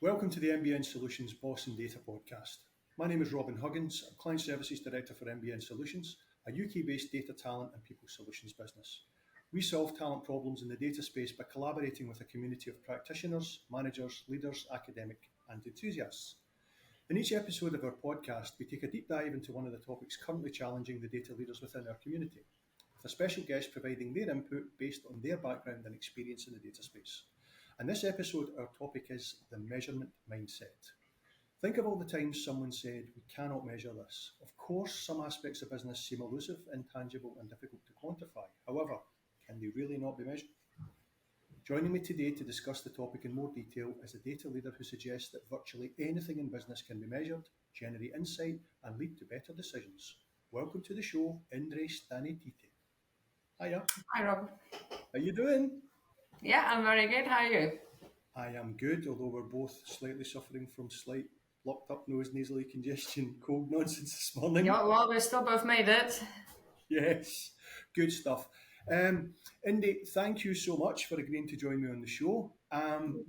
Welcome to the MBN Solutions Boss and Data podcast. My name is Robin Huggins. I'm Client Services Director for MBN Solutions, a UK-based data talent and people solutions business. We solve talent problems in the data space by collaborating with a community of practitioners, managers, leaders, academic and enthusiasts. In each episode of our podcast, we take a deep dive into one of the topics currently challenging the data leaders within our community, with a special guest providing their input based on their background and experience in the data space. In this episode, our topic is the measurement mindset. Think of all the times someone said, we cannot measure this. Of course, some aspects of business seem elusive, intangible, and difficult to quantify. However, can they really not be measured? Joining me today to discuss the topic in more detail is a data leader who suggests that virtually anything in business can be measured, generate insight, and lead to better decisions. Welcome to the show, Indre Stanaityte. Hiya. Hi, Rob. How you doing? Yeah, I'm very good. How are you? I am good, although we're both slightly suffering from slight locked up nose, nasally congestion, cold nonsense this morning. Yeah, well, we still both made it. Yes, good stuff. Indy, thank you so much for agreeing to join me on the show.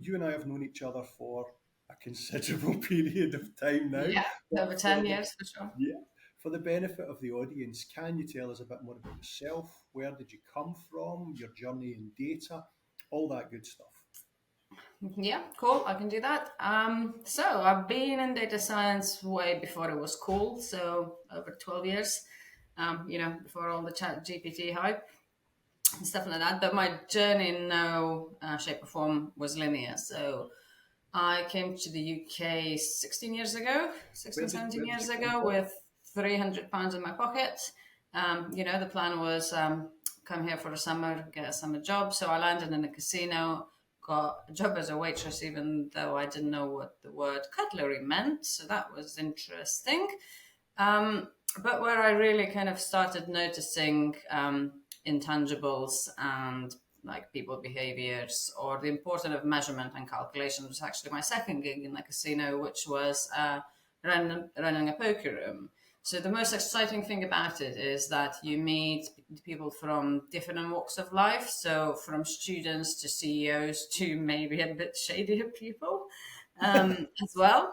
You and I have known each other for a considerable period of time now. Yeah, over 10 years for sure. Yeah. For the benefit of the audience, can you tell us a bit more about yourself? Where did you come from? Your journey in data? All that good stuff. Yeah, cool. I can do that. So I've been in data science way before it was cool. So over 12 years, before all the chat GPT hype and stuff like that. But my journey in no shape or form was linear. So I came to the UK 16 years ago, 17 years ago with £300 in my pocket. The plan was come here for the summer, get a summer job. So I landed in a casino, got a job as a waitress, even though I didn't know what the word cutlery meant. So that was interesting. But where I really kind of started noticing intangibles and like people behaviors or the importance of measurement and calculation was actually my second gig in the casino, which was running a poker room. So the most exciting thing about it is that you meet people from different walks of life. So from students to CEOs to maybe a bit shadier people as well.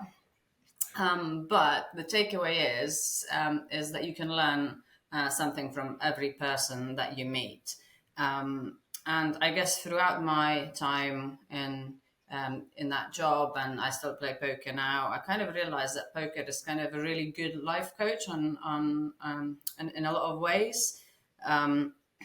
But the takeaway is that you can learn something from every person that you meet. And I guess throughout my time in that job, and I still play poker now, I kind of realized that poker is kind of a really good life coach in a lot of ways.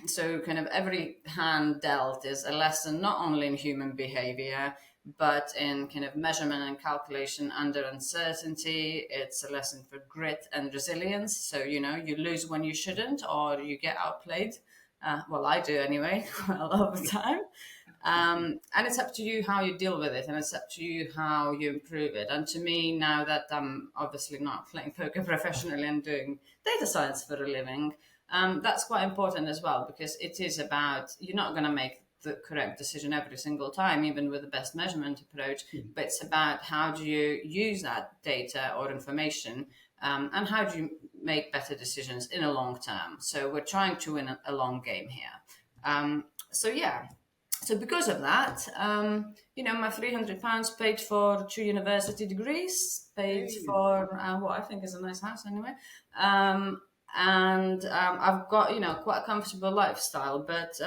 So kind of every hand dealt is a lesson not only in human behavior, but in kind of measurement and calculation under uncertainty. It's a lesson for grit and resilience. So, you lose when you shouldn't, or you get outplayed. Well, I do anyway, a lot of the time. And it's up to you how you deal with it, and it's up to you how you improve it. And to me, now that I'm obviously not playing poker professionally and doing data science for a living, that's quite important as well, because it is about, you're not going to make the correct decision every single time, even with the best measurement approach, but it's about how do you use that data or information, and how do you make better decisions in a long term. So we're trying to win a long game here. So because of that, my £300 paid for 2 university degrees, paid for what I think is a nice house anyway. And I've got, quite a comfortable lifestyle, but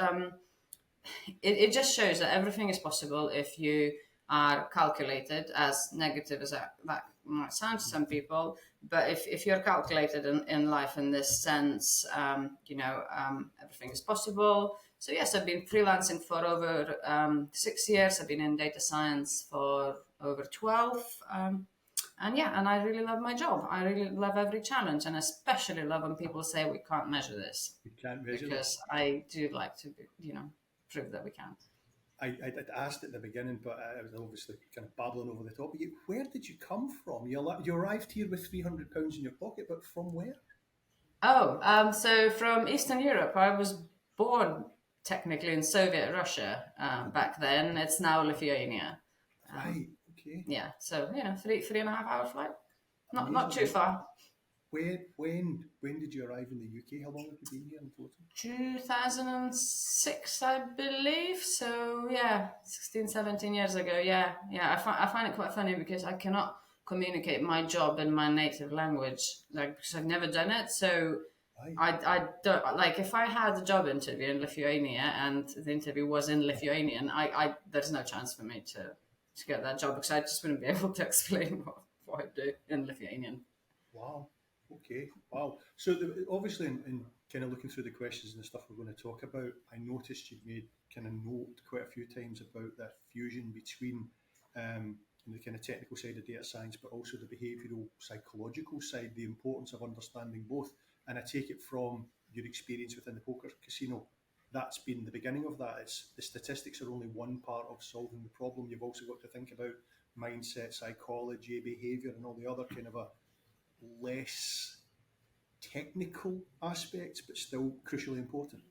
it just shows that everything is possible if you are calculated, as negative as that might sound to some people. But if you're calculated in life in this sense, everything is possible. So yes, I've been freelancing for over 6 years. I've been in data science for over 12. And I really love my job. I really love every challenge, and especially love when people say we can't measure this. We can't measure because this. I do like to, prove that we can. I asked at the beginning, but I was obviously kind of babbling over the top of you. Where did you come from? You arrived here with £300 in your pocket, but from where? So from Eastern Europe. I was born technically in Soviet Russia back then. It's now Lithuania. Right. Okay. Yeah. So 3.5 hour flight. Not too far. When did you arrive in the UK? How long have you been here in total? 2006, I believe. So yeah, 16, 17 years ago. Yeah. I find it quite funny because I cannot communicate my job in my native language, like because I've never done it. So Aye. I don't like if I had a job interview in Lithuania and the interview was in Lithuanian, I there's no chance for me to get that job because I just wouldn't be able to explain what I do in Lithuanian. Wow. Okay. Wow. So obviously, in kind of looking through the questions and the stuff we're going to talk about, I noticed you've made kind of note quite a few times about that fusion between the kind of technical side of data science, but also the behavioural psychological side, the importance of understanding both. And I take it from your experience within the poker casino, that's been the beginning of that. It's the statistics are only one part of solving the problem. You've also got to think about mindset, psychology, behaviour, and all the other kind of a less technical aspects, but still crucially important.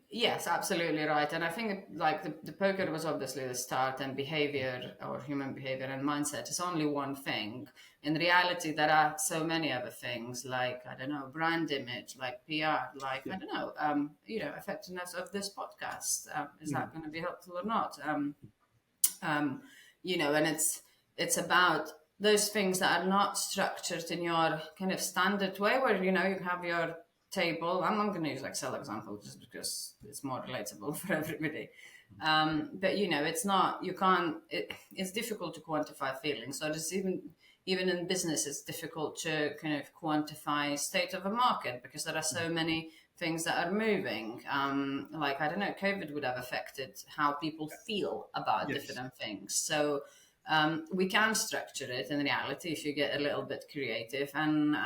Yes, absolutely right. And I think like the poker was obviously the start, and behavior or human behavior and mindset is only one thing. In reality, there are so many other things like, I don't know, brand image, like PR, like, Yeah. I don't know, effectiveness of this podcast. Is Mhm. that going to be helpful or not? Um, and it's about those things that are not structured in your kind of standard way, where you have your table. I'm going to use Excel example just because it's more relatable for everybody. But it's not. You can't. It's difficult to quantify feelings. So there's even in business, it's difficult to kind of quantify state of a market because there are so many things that are moving. Like, I don't know, COVID would have affected how people feel about Yes. different things. So we can structure it in reality if you get a little bit creative, and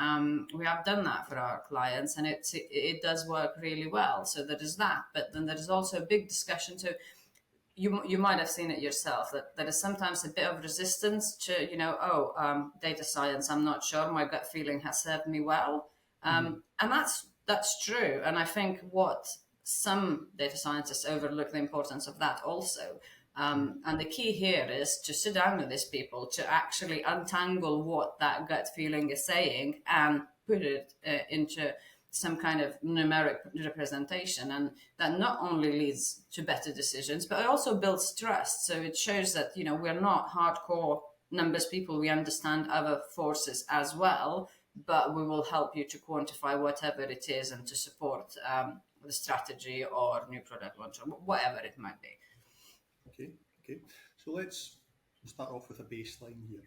we have done that for our clients, and it does work really well. So there is that, but then there is also a big discussion to you might have seen it yourself that there is sometimes a bit of resistance to data science. I'm not sure, my gut feeling has served me well, Mm-hmm. and that's true. And I think what some data scientists overlook the importance of that also. And the key here is to sit down with these people to actually untangle what that gut feeling is saying and put it into some kind of numeric representation, and that not only leads to better decisions but it also builds trust. So it shows that we're not hardcore numbers people, we understand other forces as well, but we will help you to quantify whatever it is and to support the strategy or new product launch or whatever it might be. Okay. Okay. So let's start off with a baseline here.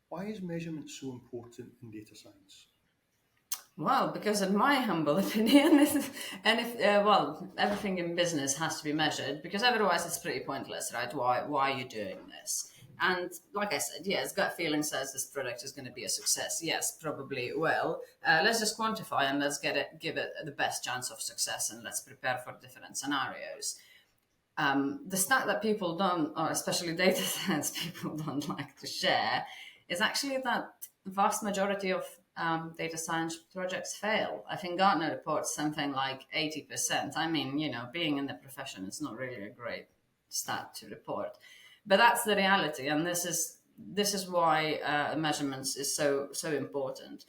Why is measurement so important in data science? Well, because in my humble opinion, and if everything in business has to be measured because otherwise it's pretty pointless, right? Why are you doing this? And like I said, yes, gut feeling says this product is going to be a success. Yes, probably it will. Let's just quantify and let's give it the best chance of success, and let's prepare for different scenarios. The stat that people don't, or especially data science people don't like to share, is actually that the vast majority of data science projects fail. I think Gartner reports something like 80%. I mean, being in the profession, it's not really a great stat to report, but that's the reality, and this is why measurements is so important.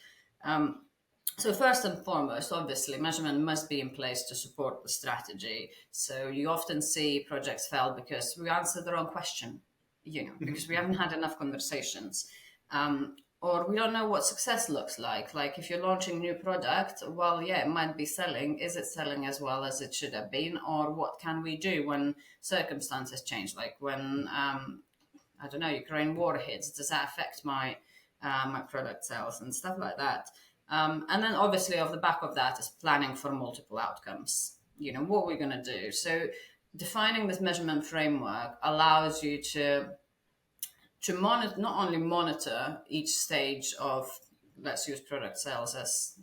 So first and foremost, obviously, measurement must be in place to support the strategy. So you often see projects fail because we answered the wrong question, because we haven't had enough conversations. Or we don't know what success looks like. Like if you're launching a new product, well, yeah, it might be selling. Is it selling as well as it should have been? Or what can we do when circumstances change? Like when, I don't know, Ukraine war hits, does that affect my product sales and stuff like that? And then obviously off the back of that is planning for multiple outcomes. What we're going to do. So defining this measurement framework allows you to monitor, not only monitor each stage of, let's use product sales as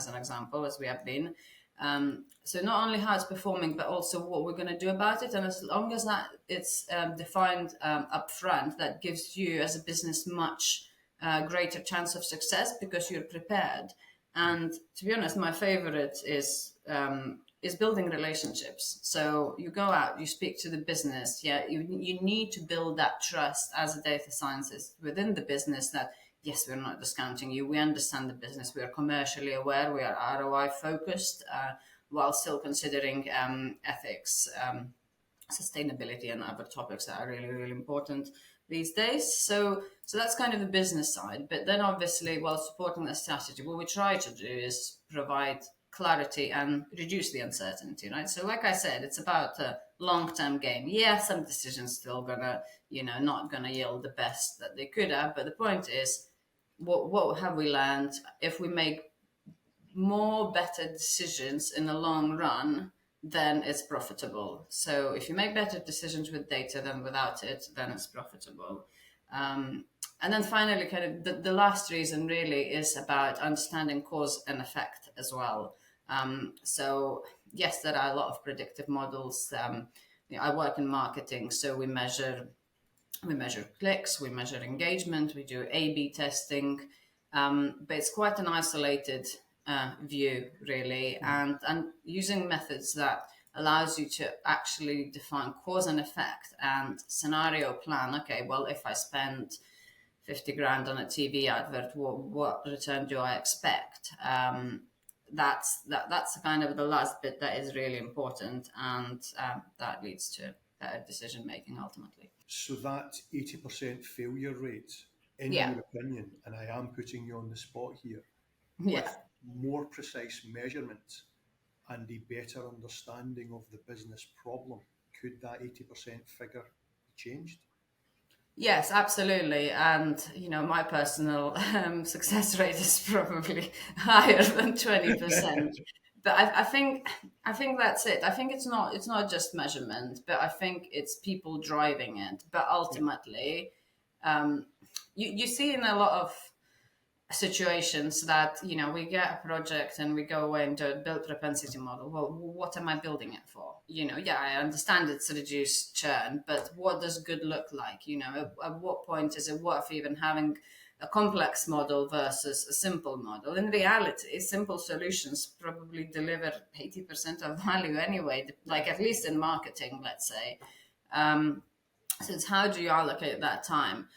an example, as we have been. So not only how it's performing, but also what we're going to do about it. And as long as that it's defined upfront, that gives you as a business much greater chance of success because you're prepared. And to be honest, my favorite is building relationships. So you go out, you speak to the business. Yeah, you need to build that trust as a data scientist within the business that yes, we're not discounting you. We understand the business. We are commercially aware. We are ROI focused, while still considering ethics, sustainability, and other topics that are really, really important these days. So that's kind of the business side. But then obviously, while supporting the strategy, what we try to do is provide clarity and reduce the uncertainty, right? So like I said, it's about a long-term game. Yeah, some decisions still gonna, not gonna yield the best that they could have. But the point is, what have we learned? If we make more better decisions in the long run, then it's profitable. So if you make better decisions with data than without it, then it's profitable. And then finally, kind of the last reason really is about understanding cause and effect as well. So yes, there are a lot of predictive models. I work in marketing, so we measure clicks, we measure engagement, we do A/B testing, but it's quite an isolated view, really, and using methods that allows you to actually define cause and effect and scenario plan. Okay, well, if I spend 50 grand on a TV advert, what return do I expect? That's kind of the last bit that is really important, and that leads to better decision making ultimately. So that 80% failure rate, in Yeah. your opinion, and I am putting you on the spot here, Yeah. with more precise measurement and a better understanding of the business problem, could that 80% figure be changed? Yes, absolutely. And, my personal success rate is probably higher than 20%. But I think that's it. I think it's not just measurement, but I think it's people driving it. But Yeah. ultimately, you see in a lot of situations that we get a project and we go away and do a build propensity model. Well, what am I building it for? Yeah, I understand it's reduced churn, but what does good look like? At what point is it worth even having a complex model versus a simple model? In reality, simple solutions probably deliver 80% of value anyway, like at least in marketing, let's say. So it's how do you allocate that time?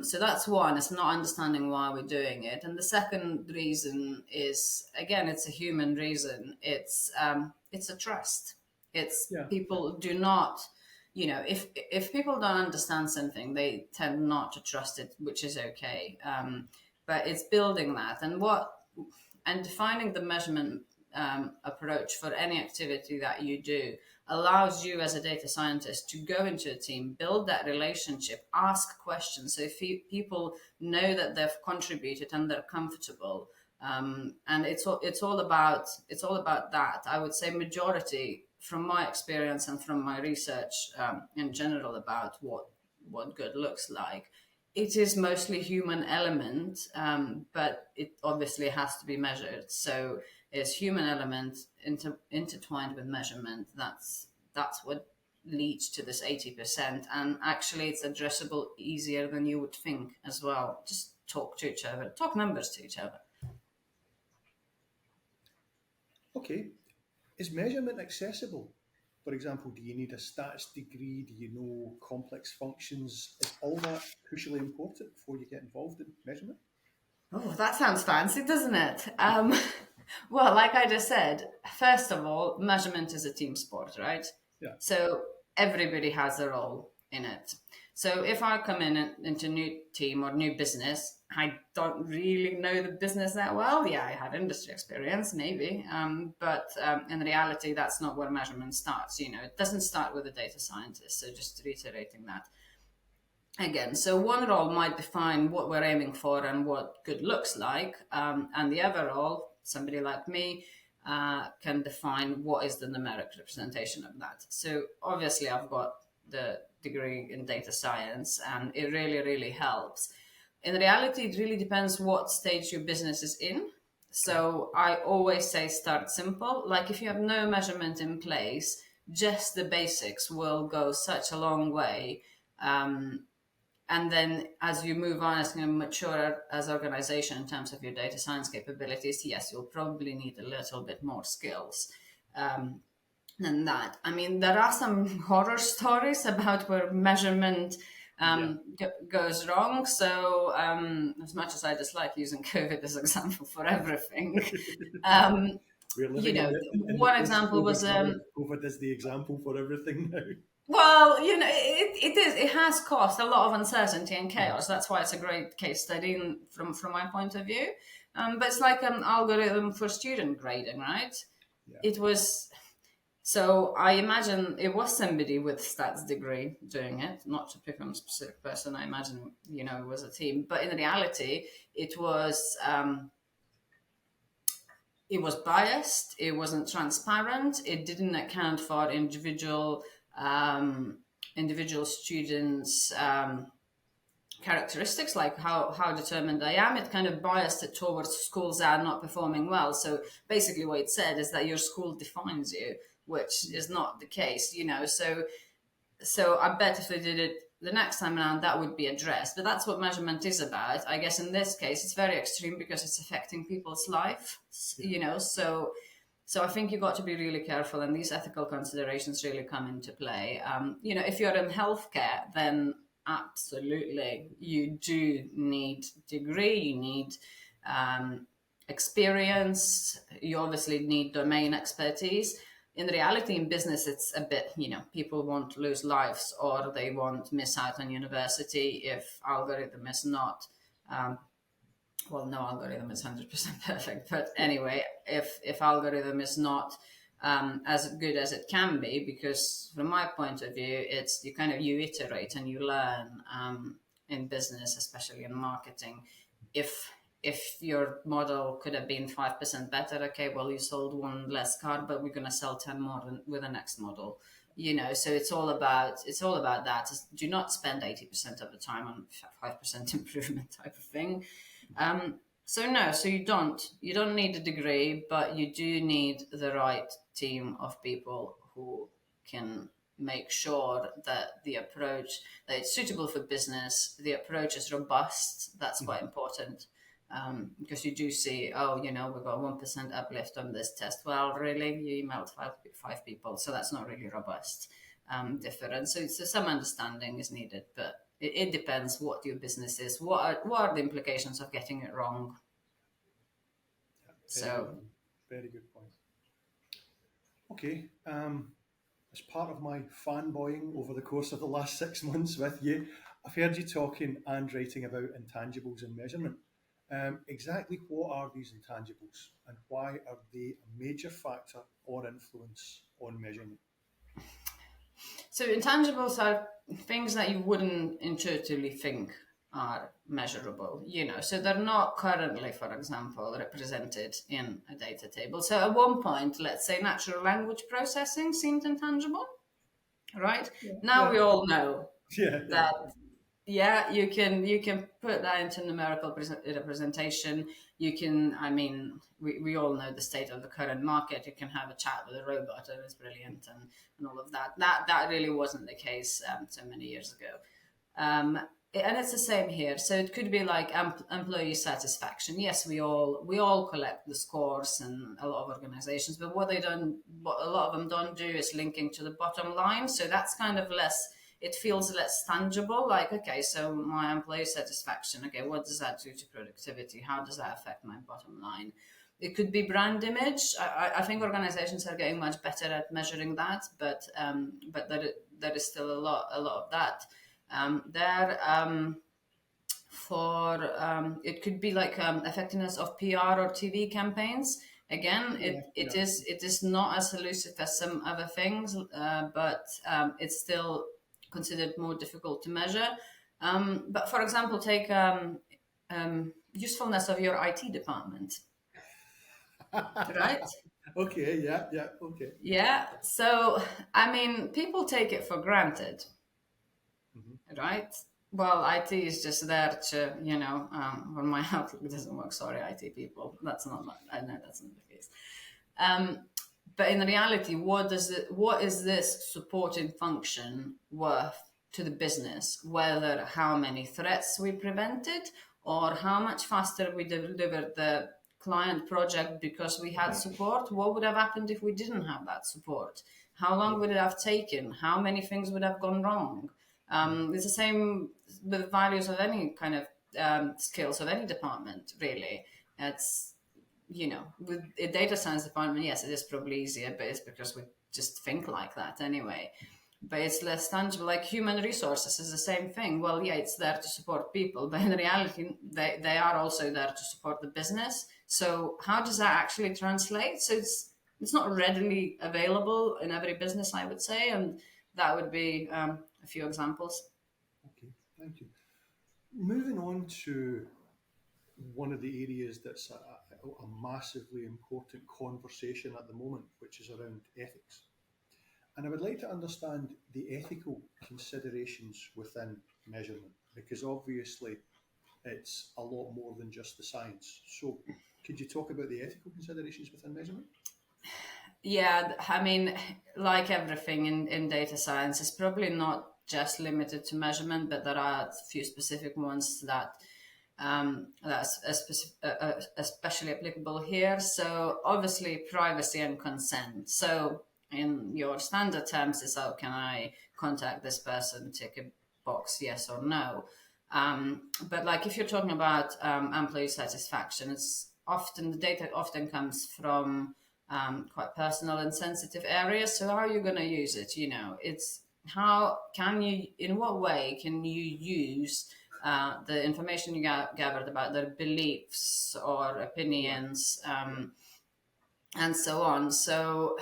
So that's one, it's not understanding why we're doing it. And the second reason is, again, it's a human reason. It's a trust. It's Yeah. people do not, if people don't understand something, they tend not to trust it, which is okay. But it's building that and defining the measurement approach for any activity that you do allows you as a data scientist to go into a team, build that relationship, ask questions. So if people know that they've contributed and they're comfortable, and it's all about that. I would say majority, from my experience and from my research in general about what good looks like, it is mostly human element, but it obviously has to be measured. So it's human element intertwined with measurement. That's what leads to this 80%. And actually, it's addressable easier than you would think as well. Just talk to each other, talk numbers to each other. Okay. Is measurement accessible? For example, do you need a stats degree? Do you know complex functions? Is all that crucially important before you get involved in measurement? Oh, that sounds fancy, doesn't it? Well, like I just said, first of all, measurement is a team sport, right? Yeah. So everybody has a role in it. So if I come into a new team or new business, I don't really know the business that well. Yeah, I have industry experience, maybe, but in reality, that's not where measurement starts. It doesn't start with a data scientist. So just reiterating that again. So one role might define what we're aiming for and what good looks like, and the other role, somebody like me, can define what is the numeric representation of that. So obviously I've got the degree in data science and it really, really helps. In reality, it really depends what stage your business is in. So I always say start simple. Like if you have no measurement in place, just the basics will go such a long way. And then as you move on, as you mature as organization in terms of your data science capabilities, yes, you'll probably need a little bit more skills than that. I mean, there are some horror stories about where measurement goes wrong. So as much as I dislike using COVID as example for everything, We're living in the one example was COVID is the example for everything now. well, it has caused a lot of uncertainty and chaos. That's why it's a great case study from my point of view. But it's like an algorithm for student grading, right? Yeah. It was. So I imagine it was somebody with stats degree doing it, not to pick on a specific person. I imagine, it was a team, but in reality, it was biased. It wasn't transparent. It didn't account for individual students' characteristics, like how determined I am. It kind of biased it towards schools that are not performing well. So basically, what it said is that your school defines you, which is not the case, So I bet if they did it the next time around, that would be addressed. But that's what measurement is about. I guess in this case, it's very extreme because it's affecting people's life, So I think you've got to be really careful, and these ethical considerations really come into play. If you're in healthcare, then absolutely you do need degree, you need experience, you obviously need domain expertise. In reality, in business, it's a bit, people won't lose lives or they won't miss out on university if algorithm is not, no algorithm is 100% perfect, but anyway, if algorithm is not as good as it can be, because from my point of view, it's you iterate and you learn in business, especially in marketing. If your model could have been 5% better, okay, well, you sold one less car, but we're going to sell 10 more with the next model, so it's all about that. Do not spend 80% of the time on 5% improvement type of thing. So you don't need a degree, but you do need the right team of people who can make sure that that it's suitable for business, the approach is robust. That's quite important. Because you do see, we've got 1% uplift on this test. Well, really, you emailed five people, so that's not really robust difference. So some understanding is needed, but it depends what your business is. What are the implications of getting it wrong? Very good point. Okay, as part of my fanboying over the course of the last 6 months with you, I've heard you talking and writing about intangibles and measurement. Exactly what are these intangibles and why are they a major factor or influence on measurement? So intangibles are things that you wouldn't intuitively think are measurable, so they're not currently, for example, represented in a data table. So at one point, let's say natural language processing seemed intangible, right? Now we all know that you can put that into numerical representation. You can, we all know the state of the current market. You can have a chat with a robot and it's brilliant and all of that. That really wasn't the case so many years ago. And it's the same here. So it could be like employee satisfaction. Yes, we all collect the scores in a lot of organizations, but what a lot of them don't do is linking to the bottom line. So that's kind of it feels less tangible. Like, okay, so my employee satisfaction, okay, what does that do to productivity? How does that affect my bottom line? It could be brand image. I think organizations are getting much better at measuring that, but there is still a lot of that. It could be like effectiveness of PR or TV campaigns. Again, it is not as elusive as some other things, but it's still considered more difficult to measure. But for example, take usefulness of your IT department, right? Okay, okay. Yeah, so people take it for granted, right? Well, IT is just there to, when my Outlook doesn't work, sorry, IT people, I know that's not the case. But in reality, what is this supporting function worth to the business? Whether how many threats we prevented or how much faster we delivered the client project because we had support. What would have happened if we didn't have that support? How long would it have taken? How many things would have gone wrong? It's the same with values of any kind of skills of any department, really. It's, with a data science department, yes, it is probably easier, but it's because we just think like that anyway. But it's less tangible. Like human resources is the same thing. Well, yeah, it's there to support people, but in reality, they are also there to support the business. So how does that actually translate? So it's not readily available in every business, I would say, and that would be a few examples. Okay, thank you. Moving on to one of the areas that's a massively important conversation at the moment, which is around ethics. And I would like to understand the ethical considerations within measurement, because obviously it's a lot more than just the science. So, could you talk about the ethical considerations within measurement? Yeah, I mean, like everything in data science, it's probably not just limited to measurement, but there are a few specific ones that's especially applicable here. So obviously privacy and consent. So in your standard terms is, oh, can I contact this person, tick a box, yes or no. But like if you're talking about employee satisfaction, it's often the data often comes from quite personal and sensitive areas. So how are you going to use it? It's how can you, in what way can you use the information you gathered about their beliefs or opinions, and so on. So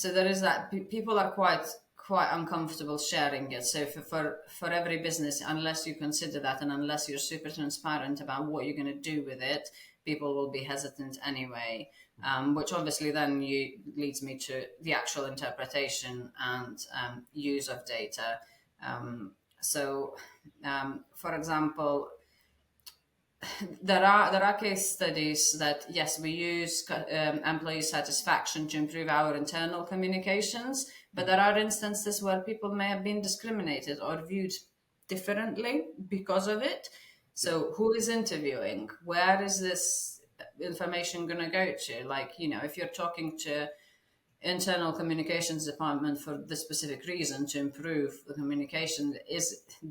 there is that. People are quite uncomfortable sharing it. So for every business, unless you consider that and unless you're super transparent about what you're going to do with it, people will be hesitant anyway. Which obviously then leads me to the actual interpretation and use of data. For example, there are case studies that yes, we use employee satisfaction to improve our internal communications, but there are instances where people may have been discriminated or viewed differently because of it. So who is interviewing? Where is this information going to go to? Like, if you're talking to internal communications department for the specific reason to improve the communication,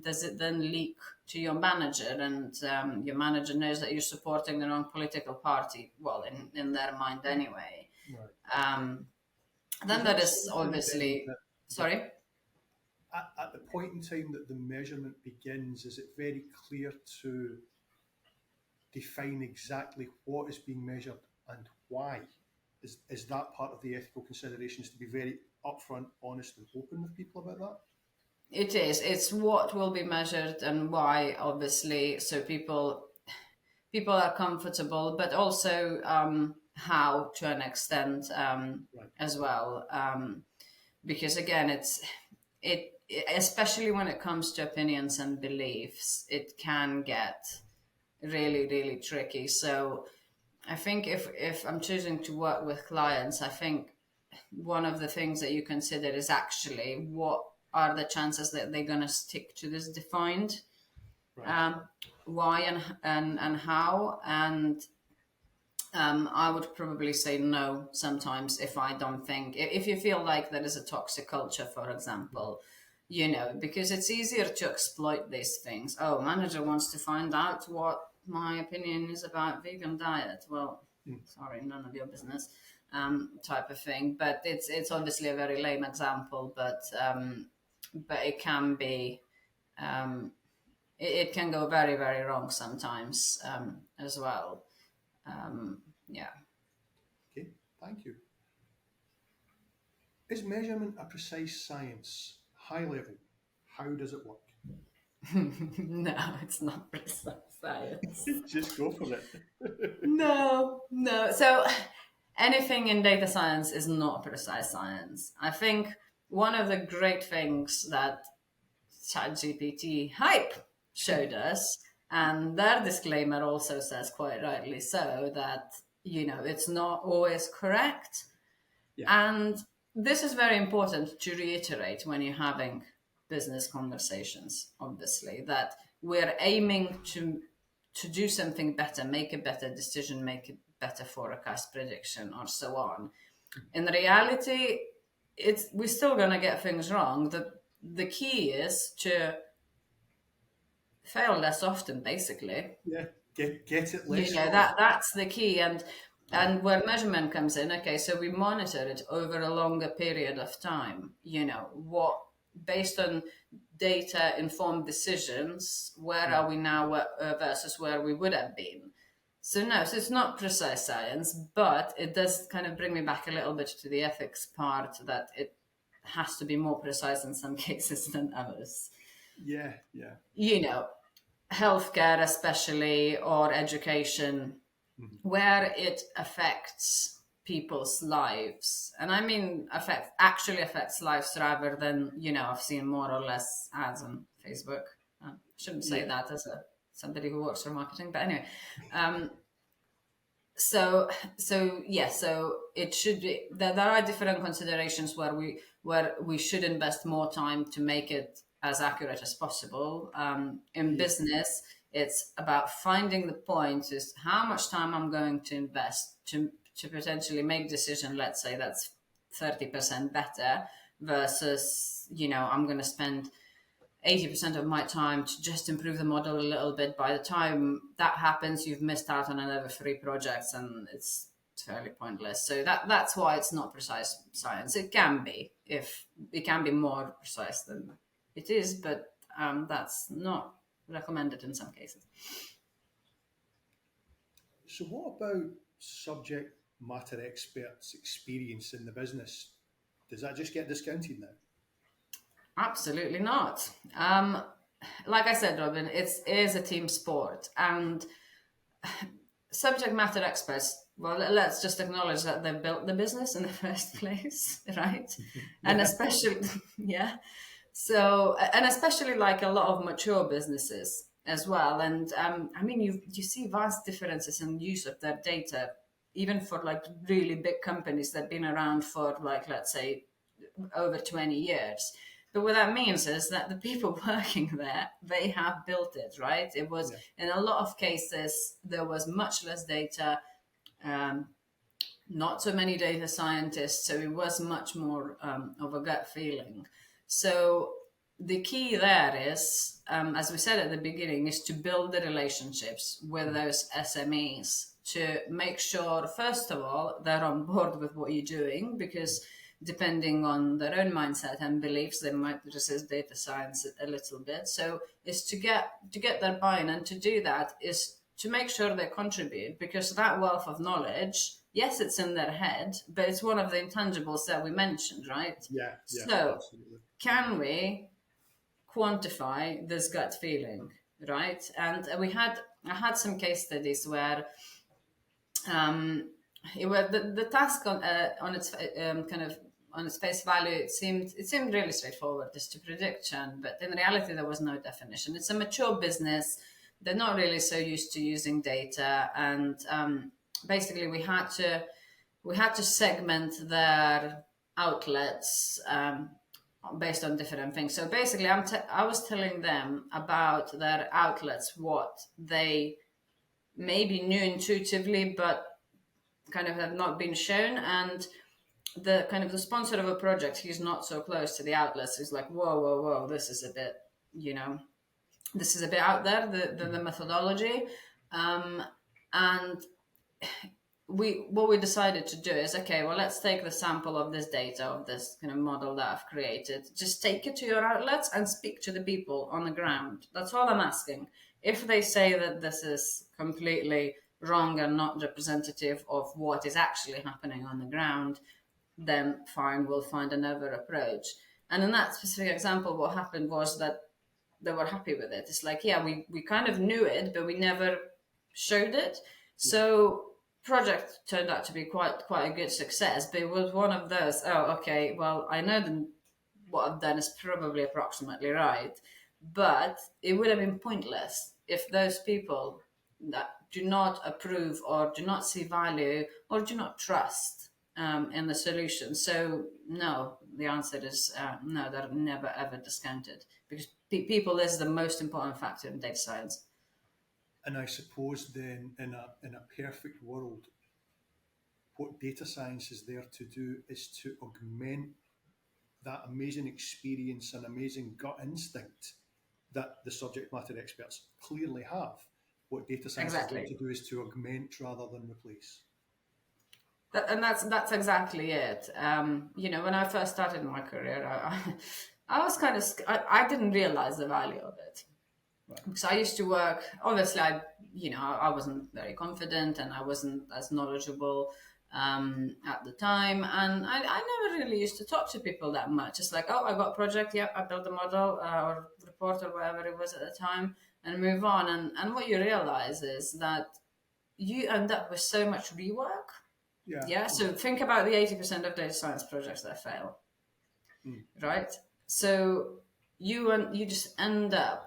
does it then leak to your manager, and your manager knows that you're supporting the wrong political party, well, in their mind anyway. Right. Then that is obviously sorry. At the point in time that the measurement begins, is it very clear to define exactly what is being measured and why? Is that part of the ethical considerations, to be very upfront, honest, and open with people about that? It is. It's what will be measured and why, obviously, so people are comfortable, but also how to an extent Right. as well. Because again, it especially when it comes to opinions and beliefs, it can get really, really tricky. So I think if I'm choosing to work with clients, I think one of the things that you consider is actually what are the chances that they're going to stick to this defined Right. why and how. And I would probably say no sometimes if I don't think, if you feel like there is a toxic culture, for example, because it's easier to exploit these things. Oh, manager wants to find out what my opinion is about vegan diet. Well, sorry, none of your business, type of thing. But it's obviously a very lame example, but it can be, it can go very, very wrong sometimes as well. Yeah. Okay, thank you. Is measurement a precise science? High level, how does it work? No, it's not precise science. Just go for it. No. So anything in data science is not precise science. I think one of the great things that ChatGPT hype showed us, and their disclaimer also says quite rightly so, that it's not always correct. Yeah. And this is very important to reiterate when you're having business conversations, obviously, that we're aiming to do something better, make a better decision, make a better forecast prediction, or so on. In reality, we're still going to get things wrong. the key is to fail less often, basically. Yeah, get it You less know, wrong. that's the key. And where measurement comes in, okay, so we monitor it over a longer period of time, you know, what based on data informed decisions, where Yeah, are we now versus where we would have been. So no, so it's not precise science, but it does kind of bring me back a little bit to the ethics part, that it has to be more precise in some cases than others. yeah, yeah. You know, healthcare especially, or education, Mhm. where it affects people's lives. And I mean actually affects lives, rather than, you know, I've seen more or less ads on Facebook. I shouldn't say Yeah, that as a somebody who works for marketing, but anyway. um, so it should be, there are different considerations where we should invest more time to make it as accurate as possible. In yeah, business, it's about finding the point, is how much time I'm going to invest to potentially make decision, let's say that's 30% better, versus, you know, I'm going to spend 80% of my time to just improve the model a little bit. By the time that happens, you've missed out on another 3 projects, and it's fairly pointless. So that's why it's not precise science. It can be, if it can be more precise than it is, but that's not recommended in some cases. So, what about subject matter experts' experience in the business? Does that just get discounted now? Absolutely not. Like I said, Robin, it is a team sport, and subject matter experts, well, let's just acknowledge that they built the business in the first place, right? And Yeah, especially, yeah. So, and especially like a lot of mature businesses as well. And I mean, you see vast differences in use of their data, even for like really big companies that have been around for, like, let's say, over 20 years. But what that means is that the people working there, they have built it, right? It was, yeah, in a lot of cases, there was much less data, um, not so many data scientists, so it was much more of a gut feeling. So the key there is, as we said at the beginning, is to build the relationships with mm, those SMEs to make sure, first of all, they're on board with what you're doing, because depending on their own mindset and beliefs, they might resist data science a little bit. So is to get their buy-in, and to do that is to make sure they contribute, because that wealth of knowledge, yes, it's in their head, but it's one of the intangibles that we mentioned, right? yeah, yeah, So absolutely. can we quantify this gut feeling, right? And I had some case studies where um, it was the task on its kind of on its face value. It seemed really straightforward, just to predict churn, but in reality there was no definition. It's a mature business; they're not really so used to using data, and basically we had to segment their outlets based on different things. So basically, I was telling them about their outlets, what they maybe knew intuitively, but kind of have not been shown. And the kind of the sponsor of a project, he's not so close to the outlets. He's like, whoa, whoa, whoa, this is a bit, you know, this is a bit out there, the Mhm. methodology. Um, and what we decided to do is, okay, well, let's take the sample of this data, of this kind of model that I've created, just take it to your outlets and speak to the people on the ground. That's all I'm asking. If they say that this is completely wrong and not representative of what is actually happening on the ground, then fine, we'll find another approach. And in that specific example, what happened was that they were happy with it. It's like, yeah, we kind of knew it, but we never showed it. Yeah, So project turned out to be quite a good success, but it was one of those, oh, okay, well, I know what I've done is probably approximately right, but it would have been pointless if those people that do not approve or do not see value or do not trust in the solution. So no, the answer is no, they're never ever discounted, because people is the most important factor in data science. and I suppose then in a perfect world, what data science is there to do is to augment that amazing experience and amazing gut instinct that the subject matter experts clearly have. What data science is there Exactly. to do is to augment rather than replace. And that's exactly it. When I first started my career, I was kind of I didn't realize the value of it. Right. Because I used to work, obviously, I wasn't very confident and I wasn't as knowledgeable at the time, and I never really used to talk to people that much. It's like, oh, I got a project, yep, I built a model or report or whatever it was at the time, and move on. And what you realize is that you end up with so much rework. Yeah. So think about the 80% of data science projects that fail, right? So you just end up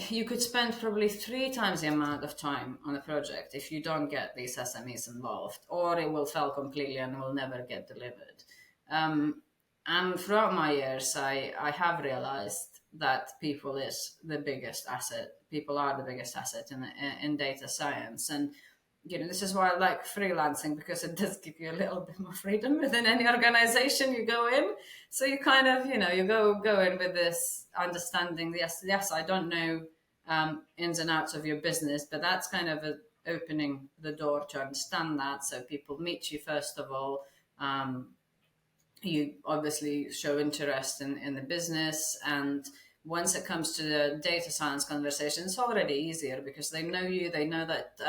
you could spend probably 3 times the amount of time on a project if you don't get these SMEs involved, or it will fail completely and will never get delivered. And throughout my years, I have realized that people is the biggest asset. People are the biggest asset in data science. And this is why I like freelancing, because it does give you a little bit more freedom within any organization you go in. So you kind of, you go in with this understanding. Yes, I don't know ins and outs of your business, but that's kind of opening the door to understand that. So people meet you first of all. You obviously show interest in the business, and once it comes to the data science conversation, it's already easier because they know you, they know that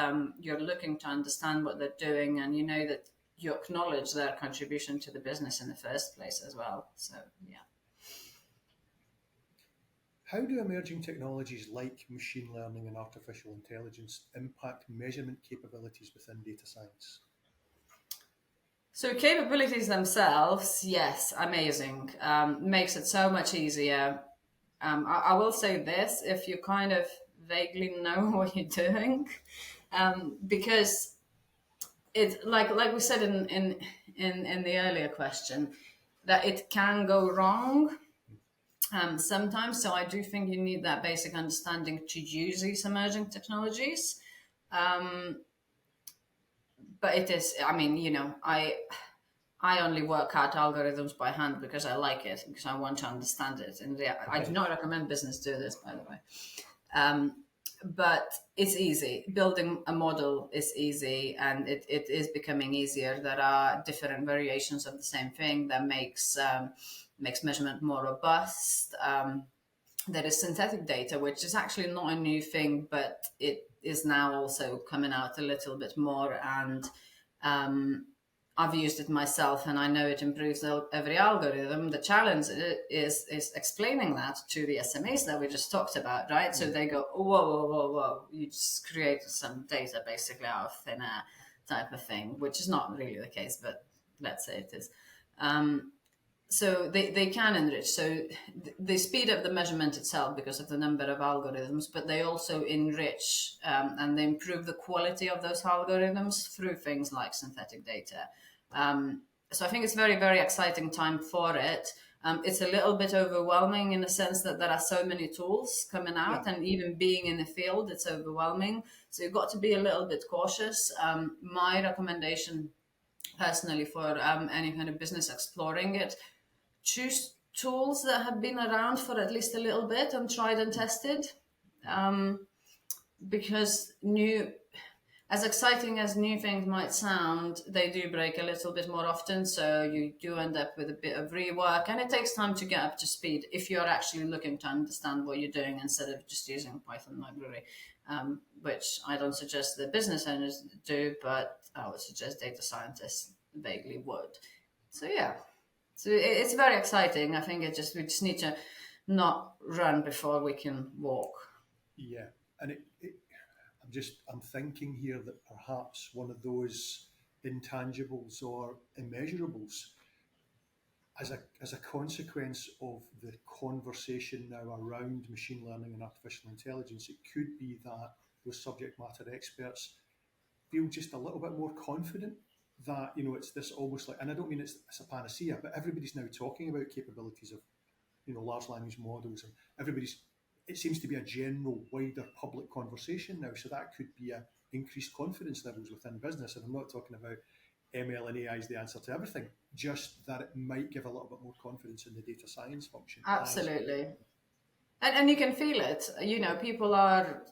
you're looking to understand what they're doing, and you know that you acknowledge their contribution to the business in the first place as well. So, yeah. How do emerging technologies like machine learning and artificial intelligence impact measurement capabilities within data science? So capabilities themselves, yes, amazing. Makes it so much easier. I will say this: if you kind of vaguely know what you're doing, because it's like we said in the earlier question, that it can go wrong sometimes. So I do think you need that basic understanding to use these emerging technologies. But it is, I only work out algorithms by hand because I like it, because I want to understand it. And I do not recommend business do this, by the way. But it's easy. Building a model is easy, and it is becoming easier. There are different variations of the same thing that makes measurement more robust. There is synthetic data, which is actually not a new thing, but it is now also coming out a little bit more. And I've used it myself, and I know it improves every algorithm. The challenge is explaining that to the SMEs that we just talked about, right? So they go, whoa, whoa, whoa, whoa. You just created some data basically out of thin air type of thing, which is not really the case, but let's say it is. So they can enrich. So they speed up the measurement itself because of the number of algorithms, but they also enrich and they improve the quality of those algorithms through things like synthetic data. So I think it's very, very exciting time for it. It's a little bit overwhelming in the sense that there are so many tools coming out, and even being in the field, it's overwhelming. So you've got to be a little bit cautious. My recommendation personally for any kind of business exploring it, choose tools that have been around for at least a little bit and tried and tested, because as exciting as new things might sound, they do break a little bit more often. So you do end up with a bit of rework, and it takes time to get up to speed if you're actually looking to understand what you're doing instead of just using Python library, which I don't suggest the business owners do, but I would suggest data scientists vaguely would. So yeah. So it's very exciting. I think we just need to not run before we can walk. Yeah, and I'm thinking here that perhaps one of those intangibles or immeasurables, as a consequence of the conversation now around machine learning and artificial intelligence, it could be that those subject matter experts feel just a little bit more confident that it's this almost like, and I don't mean it's a panacea, but everybody's now talking about capabilities of large language models, and it seems to be a general wider public conversation now, so that could be a increased confidence levels within business. And I'm not talking about ML and AI is the answer to everything, just that it might give a little bit more confidence in the data science function. Absolutely. And you can feel it. You know, people are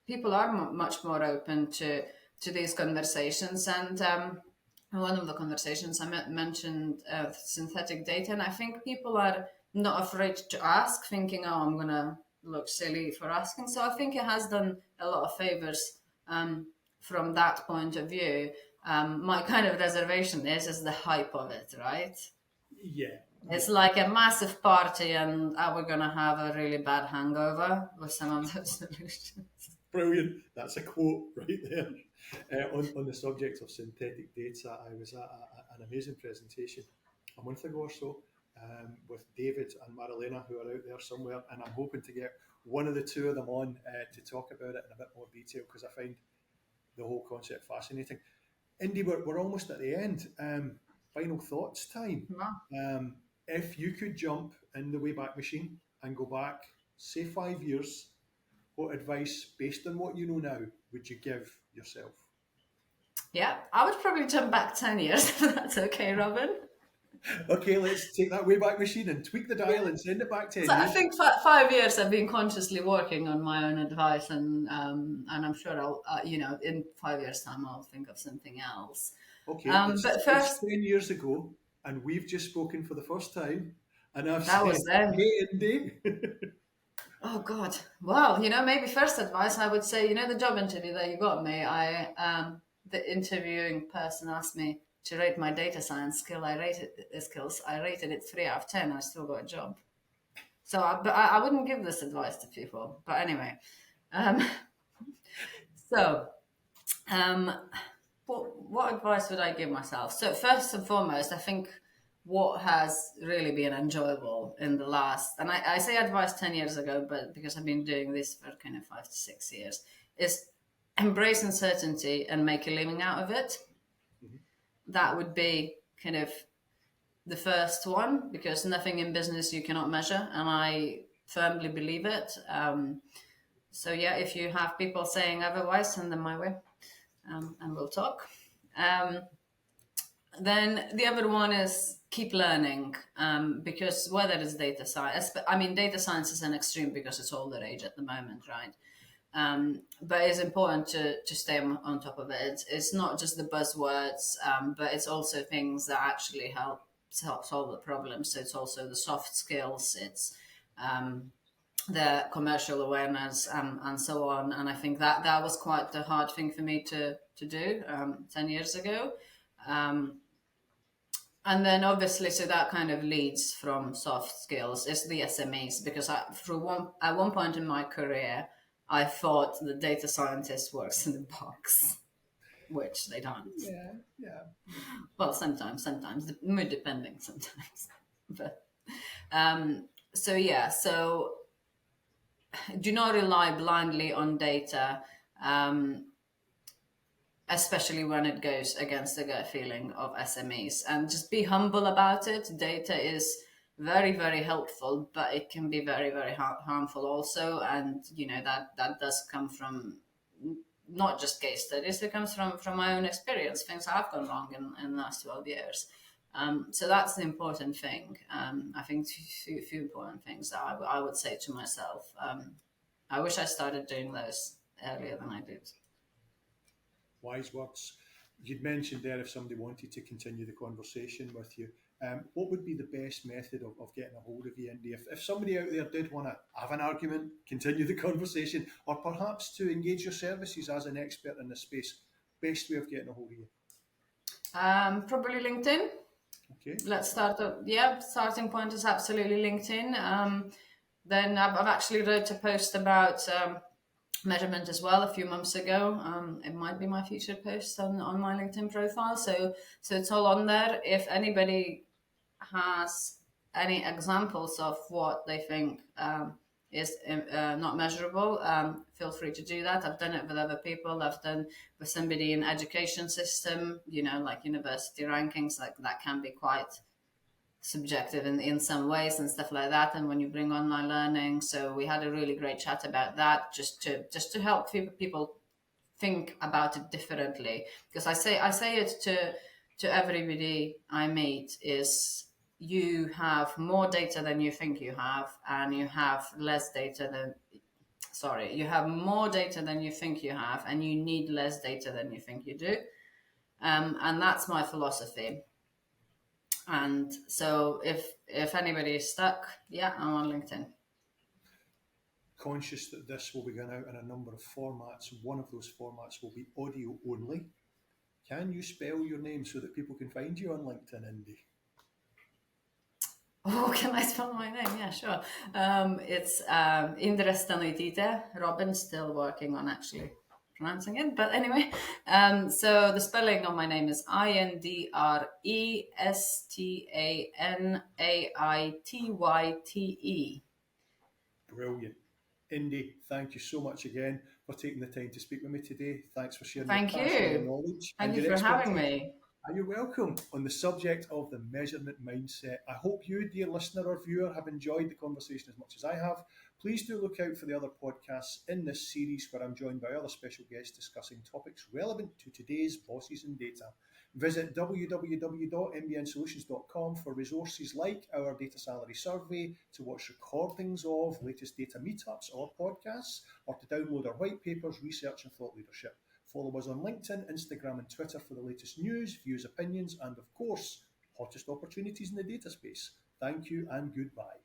much more open to these conversations. And one of the conversations I mentioned synthetic data, and I think people are not afraid to ask, thinking, "Oh, I'm gonna look silly for asking." So I think it has done a lot of favors from that point of view. My kind of reservation is the hype of it, right? Yeah. It's like a massive party, and we're gonna have a really bad hangover with some of those solutions. Brilliant. That's a quote right there. On the subject of synthetic data, I was at an amazing presentation a month ago or so with David and Marilena, who are out there somewhere, and I'm hoping to get one of the two of them on to talk about it in a bit more detail, because I find the whole concept fascinating. Indy, we're almost at the end. Final thoughts time. If you could jump in the Wayback Machine and go back, say 5 years, what advice, based on what you know now, would you give yourself? Yeah, I would probably jump back 10 years if that's okay, Robin. Okay, let's take that Wayback Machine and tweak the dial and send it back 10 So I years. think 5 years I've been consciously working on my own advice, and I'm sure I'll, in 5 years' time I'll think of something else. Okay, But first, it's 10 years ago, and we've just spoken for the first time, and I've that said, was then. hey, Indy. Oh God! Well, maybe first advice I would say, the job interview that you got me, the interviewing person asked me to rate my data science skills. I rated it 3 out of 10. I still got a job. So, but I wouldn't give this advice to people. But anyway, so what advice would I give myself? So first and foremost, I think what has really been enjoyable in the last, and I say advice 10 years ago, but because I've been doing this for kind of 5 to 6 years, is embrace uncertainty and make a living out of it. Mm-hmm. That would be kind of the first one, because nothing in business you cannot measure, and I firmly believe it. So yeah, if you have people saying otherwise, send them my way, and we'll talk. Then the other one is keep learning, because whether it's data science, data science is an extreme because it's all the rage at the moment, right? But it's important to stay on top of it. It's not just the buzzwords, but it's also things that actually help solve the problem. So it's also the soft skills, it's the commercial awareness, and so on. And I think that was quite a hard thing for me to do 10 years ago. And then obviously, so that kind of leads from soft skills is the SMEs, because at one point in my career, I thought the data scientist works in a box, which they don't. Yeah. Well, sometimes, mood depending sometimes. But so do not rely blindly on data, especially when it goes against the gut feeling of SMEs, and just be humble about it. Data is very, very helpful, but it can be very, very harmful also. And, that does come from not just case studies, it comes from my own experience. Things have gone wrong in the last 12 years. So that's the important thing. I think a few important things that I would say to myself. I wish I started doing those earlier than I did. Wise words. You'd mentioned there, if somebody wanted to continue the conversation with you, what would be the best method of getting a hold of you, Indy? If somebody out there did want to have an argument, continue the conversation, or perhaps to engage your services as an expert in this space, best way of getting a hold of you? Probably LinkedIn. Okay. Let's start. Starting point is absolutely LinkedIn. Then I've actually wrote a post about measurement as well a few months ago. It might be my future post on my LinkedIn profile. So it's all on there. If anybody has any examples of what they think is not measurable, feel free to do that. I've done it with other people. I've done with somebody in education system, like university rankings, like that can be quite subjective in some ways and stuff like that. And when you bring online learning, so we had a really great chat about that, just to help people think about it differently. Because I say it to everybody I meet is you have more data than you think you have, and you have less data than, sorry, you have more data than you think you have, and you need less data than you think you do. And that's my philosophy. And so if anybody is stuck, yeah, I'm on LinkedIn. Conscious that this will be going out in a number of formats. One of those formats will be audio only. Can you spell your name so that people can find you on LinkedIn, Indre? Oh, can I spell my name? Yeah, sure. It's Indre Stanaityte. Robin's still working on actually pronouncing it, but anyway. So the spelling of my name is IndreStanaityte. Brilliant. Indre, thank you so much again for taking the time to speak with me today. Thanks for sharing Thank your passion, your you. knowledge, Thank and you your for having expertise. me. You're welcome. On the subject of the measurement mindset, I hope you, dear listener or viewer, have enjoyed the conversation as much as I have. Please do look out for the other podcasts in this series where I'm joined by other special guests discussing topics relevant to today's bosses and data. Visit www.mbnsolutions.com for resources like our data salary survey, to watch recordings of latest data meetups or podcasts, or to download our white papers, research and thought leadership. Follow us on LinkedIn, Instagram and Twitter for the latest news, views, opinions, and of course, hottest opportunities in the data space. Thank you and goodbye.